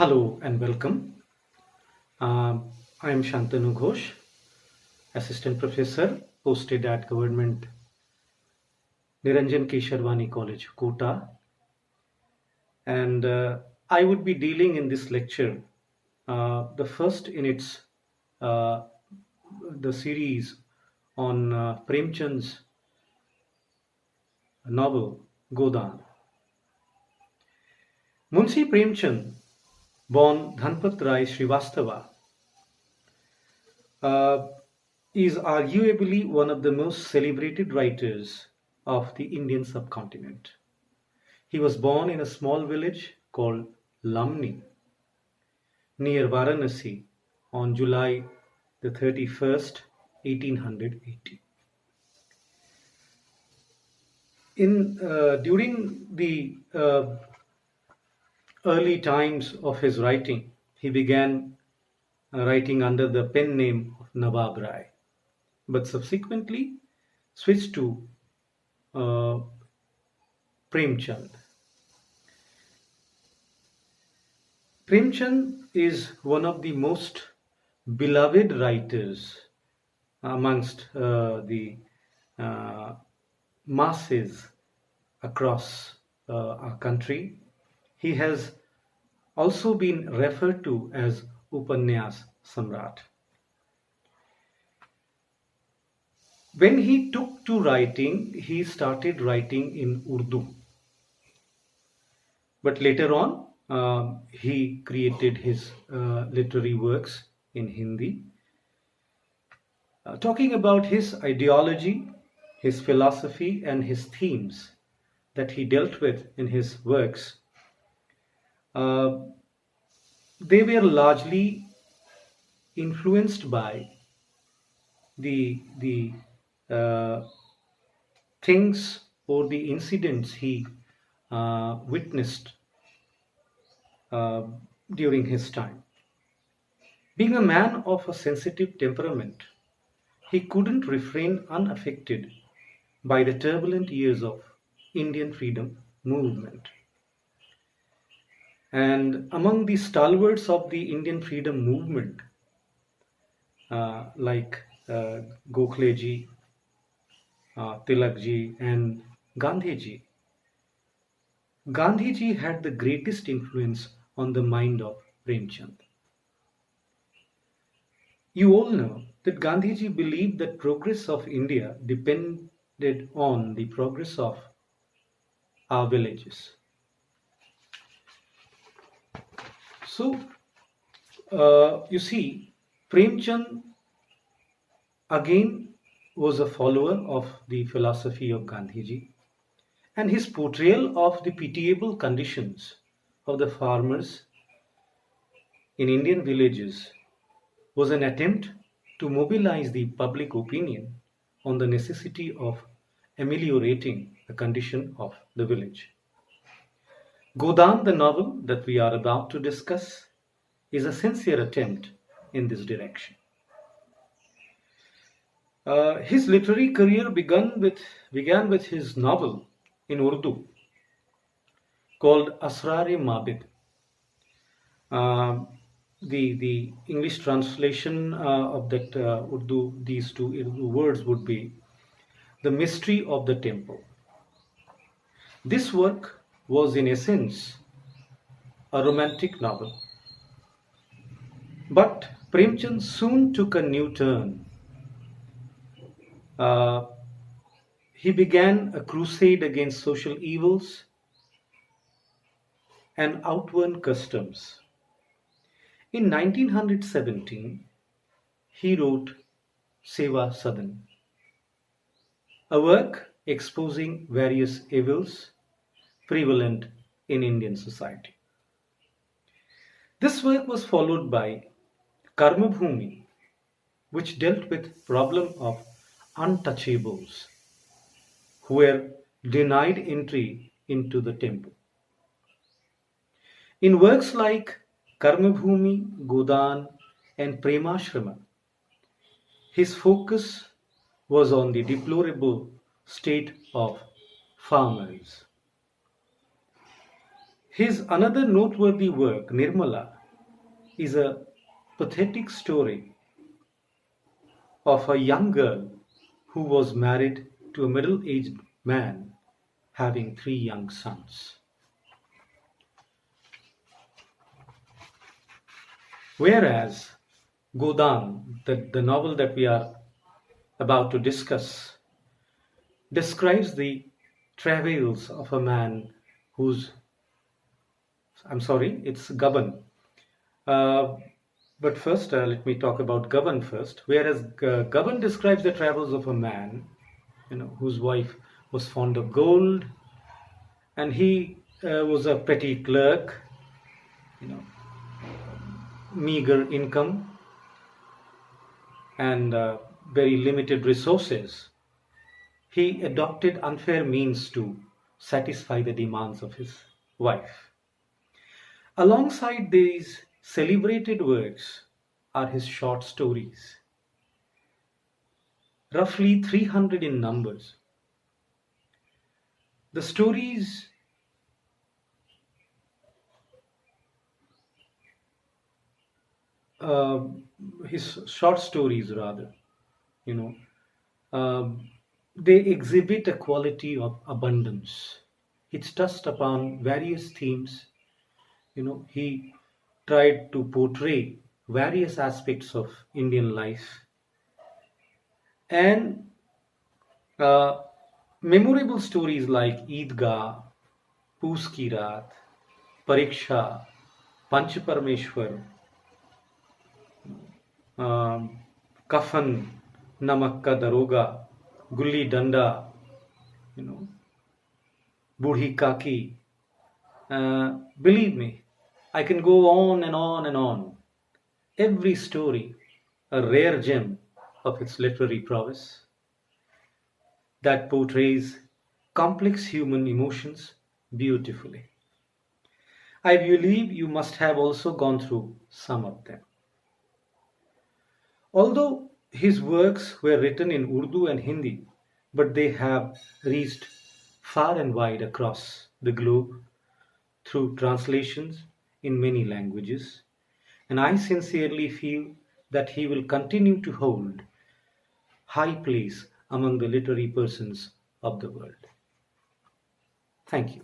Hello and welcome. I am Shantanu Ghosh, Assistant Professor posted at Government Niranjan K. Sharwani College, Kota. And I would be dealing in this lecture, the first in its uh, the series on Premchand's novel Godaan. Munshi Premchand, born Dhanpat Rai Srivastava, uh, is arguably one of the most celebrated writers of the Indian subcontinent. He was born in a small village called Lamni near Varanasi on July the 31st, 1880. During the early times of his writing, he began writing under the pen name of Nawab Rai, but subsequently switched to uh, Premchand. Premchand is one of the most beloved writers amongst the uh, masses across our country. He has also been referred to as Upanyas Samrat. When he took to writing, he started writing in Urdu. But later on, he created his literary works in Hindi, talking about his ideology, his philosophy, and his themes that he dealt with in his works. Uh, they were largely influenced by the uh, things or the incidents he witnessed uh, during his time. Being a man of a sensitive temperament, he couldn't refrain unaffected by the turbulent years of Indian freedom movement. And among the stalwarts of the Indian freedom movement, like Gokhale ji, Tilak ji, and Gandhi ji, Gandhi ji had the greatest influence on the mind of Premchand. You all know that Gandhiji believed that progress of India depended on the progress of our villages. So, you see, Premchand again was a follower of the philosophy of Gandhiji, and his portrayal of the pitiable conditions of the farmers in Indian villages was an attempt to mobilize the public opinion on the necessity of ameliorating the condition of the village. Godaan, the novel that we are about to discuss, is a sincere attempt in this direction. His literary career began with his novel in Urdu called Asrar-e Mabid. Uh, the English translation of that Urdu, these two Urdu words would be The Mystery of the Temple. This work was in essence a romantic novel, but Premchand soon took a new turn. Uh, he began a crusade against social evils and outworn customs. In 1917, he wrote Seva Sadan, a work exposing various evils prevalent in Indian society. This work was followed by Karma Bhumi, which dealt with problem of untouchables who were denied entry into the temple. In works like Karmabhumi, Godaan, and Premashrama, his focus was on the deplorable state of farmers. His another noteworthy work, Nirmala, is a pathetic story of a young girl who was married to a middle aged man having three young sons. Whereas Godaan, the novel that we are about to discuss, describes the travails of a man whose, I'm sorry, it's Gaban. Uh, but first, let me talk about Gaban first. Whereas Gaban describes the travels of a man, whose wife was fond of gold, and he was a petty clerk, you know, meager income, and very limited resources. He adopted unfair means to satisfy the demands of his wife. Alongside these celebrated works are his short stories, roughly 300 in numbers. The stories uh, his short stories rather, you know, um, they exhibit a quality of abundance. It's touched upon various themes. He tried to portray various aspects of Indian life, and uh, memorable stories like Eidgah, Poos Ki Raat, Pariksha, Panch Parameshwar, um, Kafan, Namak Ka Daroga, Gulli Danda, you know, Budhi Kaki. Believe me, I can go on and on and on. Every story, a rare gem of its literary prowess that portrays complex human emotions beautifully. I believe you must have also gone through some of them. Although his works were written in Urdu and Hindi, but they have reached far and wide across the globe through translations in many languages, and I sincerely feel that he will continue to hold high place among the literary persons of the world. Thank you.